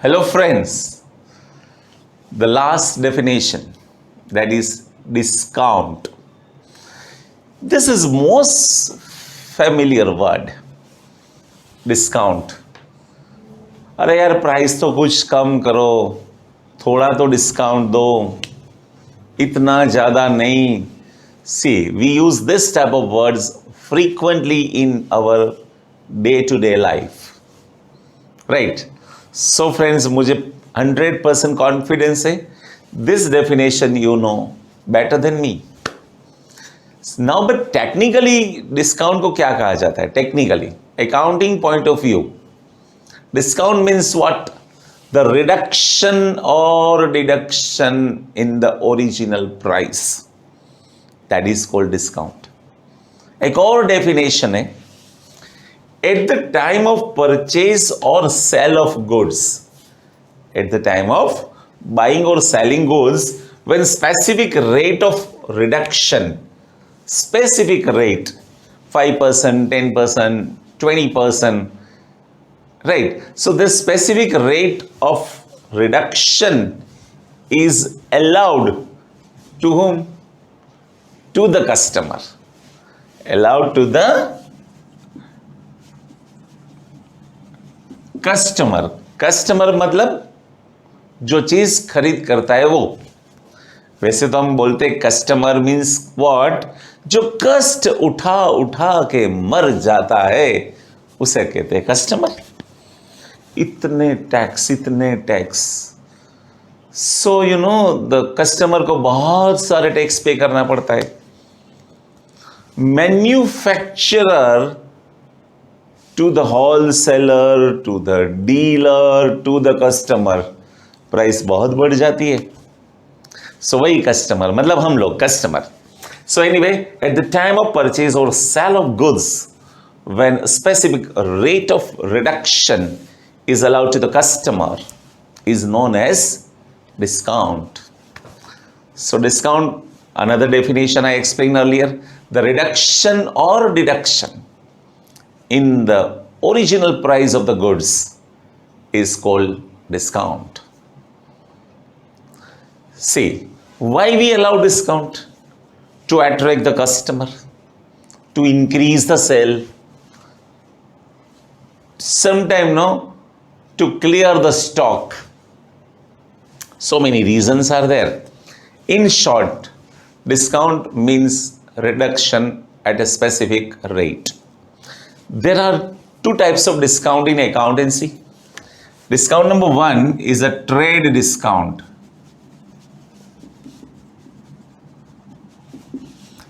Hello friends, the last definition, that is discount. This is most familiar word, discount. अरे यार price तो कुछ कम करो, थोड़ा तो डिस्काउंट दो, इतना ज़्यादा नहीं. See, we use this type of words frequently in our day-to-day life. Right? So friends, मुझे 100% कॉन्फिडेंस है, this definition you know better than me. Now but technically discount को क्या कहा जाता है? Technically accounting point of view, discount means what? The reduction और deduction in the original price, that is called discount. एक और definition है, at the time of purchase or sale of goods, at the time of buying or selling goods, when specific rate of reduction, specific rate, 5%, 10%, 20%, right? So this specific rate of reduction is allowed to whom? To the customer. Allowed to the customer. Customer मतलब जो चीज खरीद करता है वो. वैसे तो हम बोलते कस्टमर मीन्स व्हाट? जो कष्ट उठा उठा के मर जाता है उसे कहते हैं कस्टमर. इतने tax, so you know the customer को बहुत सारे टैक्स पे करना पड़ता है. Manufacturer to the wholesaler, to the dealer, to the customer, price बहुत बढ़ जाती है. सो वही कस्टमर मतलब हम लोग customer. So anyway, at the time of purchase और sale of goods, when specific rate of reduction is allowed to the customer, is known as discount. So discount, another definition I explained earlier, the reduction or deduction in the original price of the goods is called discount. See, why we allow discount? To attract the customer, to increase the sale, sometime no, to clear the stock. So many reasons are there. In short, discount means reduction at a specific rate. There are two types of discount in accountancy. Discount number one is a trade discount,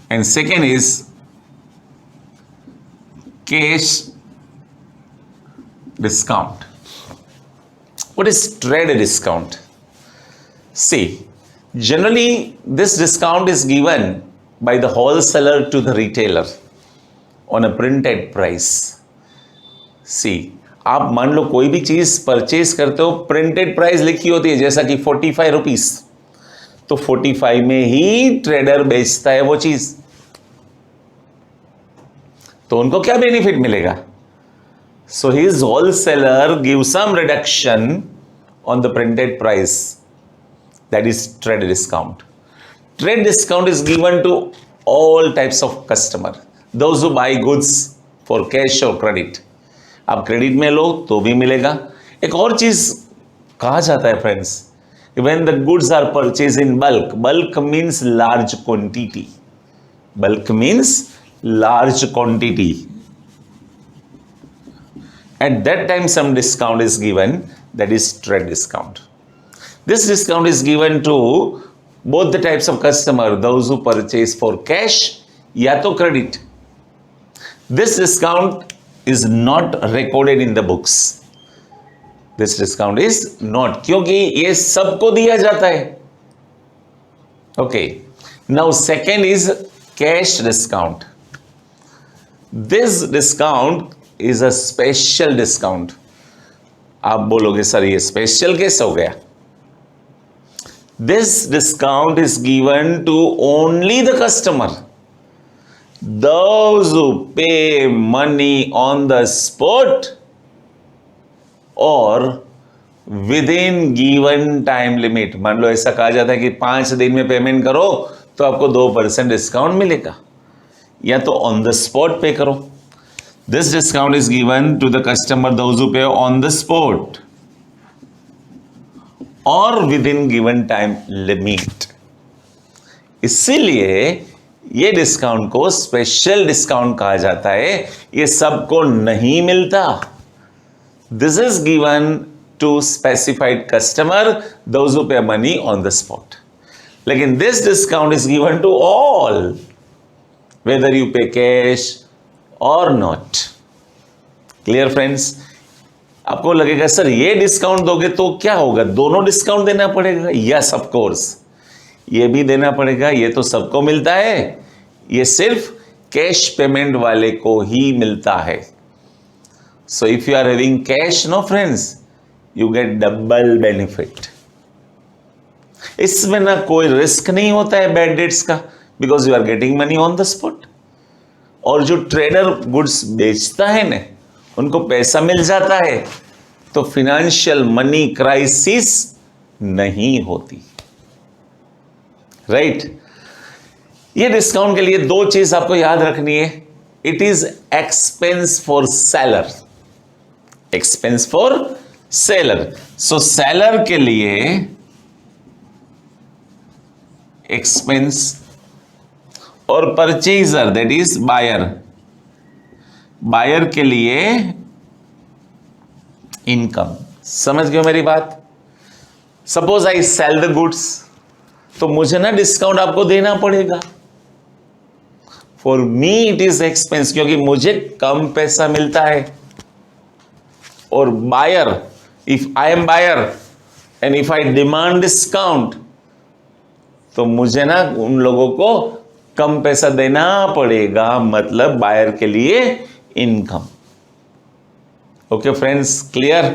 and second is cash discount. What is trade discount? See, generally this discount is given by the wholesaler to the retailer on a printed price. See, आप मान लो कोई भी चीज purchase करते हो, printed price लिखी होती है, जैसा कि 45 रुपीस, तो 45 में ही ट्रेडर बेचता है वो चीज. तो उनको क्या बेनिफिट मिलेगा? So his wholesaler give some reduction on the printed price, that is trade discount. Trade discount is given to all types of customer, those who buy goods for cash or credit. आप credit में लो तो भी मिलेगा. एक और चीज कहा जाता है friends, when the goods are purchased in bulk, bulk means large quantity, bulk means large quantity, at that time some discount is given, that is trade discount. This discount is given to both the types of customer, those who purchase for cash या तो credit. This discount is not recorded in the books. This discount is not, क्योंकि ये सबको दिया जाता है. Okay. Now second is cash discount. This discount is a special discount. आप बोलोगे सर ये स्पेशल कैसे हो गया? This discount is given to only the customer. Those who pay money on the spot or with in given time limit. मान लो ऐसा कहा जाता है कि 5 दिन में पेमेंट करो तो आपको 2% डिस्काउंट मिलेगा, या तो ऑन द स्पॉट पे करो। This discount is given to the customer those who pay on the spot और within given time limit. इसीलिए ये डिस्काउंट को स्पेशल डिस्काउंट कहा जाता है, ये सबको नहीं मिलता। This is given to specified customer those who pay money on the spot. लेकिन this discount is given to all whether you pay cash और नॉट। Clear friends? आपको लगेगा सर ये डिस्काउंट दोगे तो क्या होगा, दोनों डिस्काउंट देना पड़ेगा? यस ऑफ कोर्स, ये भी देना पड़ेगा, ये तो सबको मिलता है, ये सिर्फ कैश पेमेंट वाले को ही मिलता है। So if you are having cash no friends, you get double benefit. इसमें ना कोई रिस्क नहीं होता है बैड डेट्स का, because you are getting money on the spot. और जो ट्रेडर गुड्स बेचता है ना, उनको पैसा मिल जाता है, तो फिनेंशियल मनी क्राइसिस नहीं होती। राइट? ये डिस्काउंट के लिए 2 चीज आपको याद रखनी है। It is expense for seller, expense for seller. So seller के लिए एक्सपेंस और purchaser that is buyer, buyer के लिए इनकम। समझ गए मेरी बात? Suppose I sell the goods, तो मुझे ना डिस्काउंट आपको देना पड़ेगा। For me it is expense, क्योंकि मुझे कम पैसा मिलता है। और buyer, if I am buyer and if I demand discount, तो मुझे ना उन लोगों को कम पैसा देना पड़ेगा, मतलब बायर के लिए income. Okay friends, clear?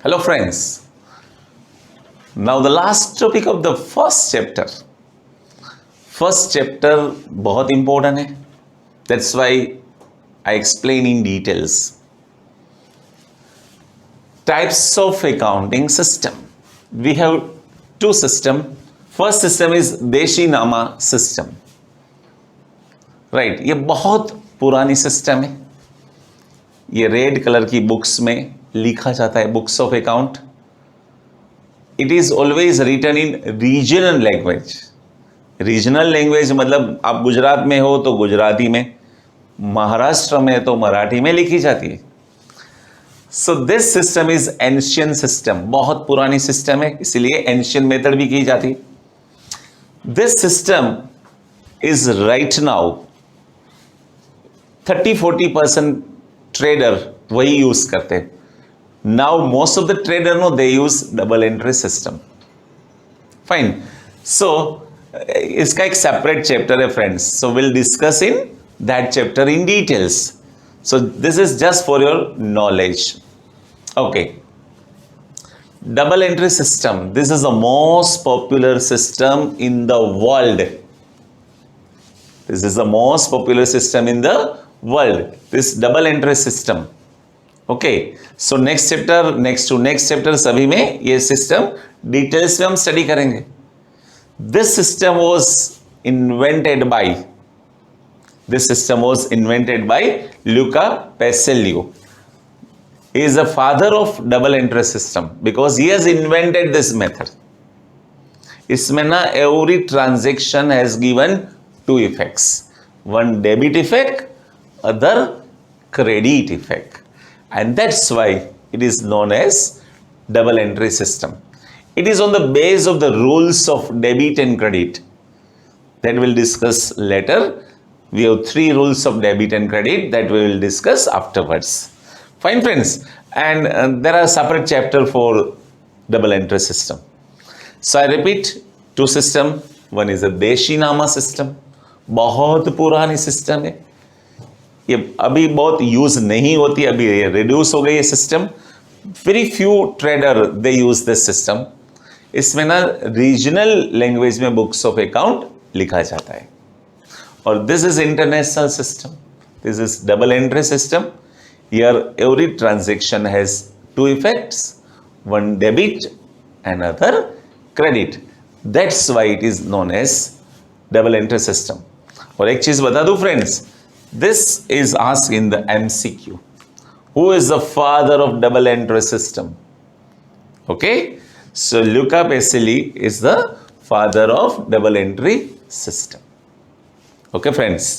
Hello friends, now the last topic of the first chapter. First chapter बहुत important है, that's why I explain in details. Types of accounting system. We have 2 system. First system is देशी नामा system. Right, ये बहुत पुरानी system है, ये red colour की बुक्स में लिखा जाता है, books of account. It is always written in regional language. Regional language मतलब आप गुजरात में हो तो गुजराती में, महाराष्ट्र में तो मराठी में लिखी जाती है। So this system is ancient system, बहुत पुरानी सिस्टम है, इसीलिए एंशियंट मेथड भी की जाती है। This system is right now 30-40% trader वही यूज करते हैं। Now most of the trader know they use double entry system. Fine. So इसका एक separate chapter है friends. So we'll discuss in that chapter in details. So this is just for your knowledge. Okay. Double entry system. This is the most popular system in the world. This is the most popular system in the world. This double entry system. Okay, so next chapter, next to next chapter सभी में ये system details में हम study करेंगे। This system was invented by Luca Pacioli. He is the father of double entry system because he has invented this method. इसमें ना every transaction has given 2 effects, one debit effect, other credit effect. And that's why it is known as double entry system. It is on the base of the rules of debit and credit that we'll discuss later. We have 3 rules of debit and credit that we will discuss afterwards. Fine, friends. And there are separate chapter for double entry system. So I repeat, two system. One is a देशीनामा system. बहुत पुरानी system है, ये अभी बहुत use नहीं होती, अभी reduce हो गई ये system. Very few trader they use this system. इसमें ना रीजनल लैंग्वेज में बुक्स ऑफ अकाउंट लिखा जाता है. और this is international system. This is double entry system. Here every transaction has two effects, one debit and other credit. That's why it is known as double entry system. और एक चीज बता दूं friends, this is asked in the MCQ. Who is the father of double entry system? Okay, so Luca Pacioli is the father of double entry system. Okay, friends.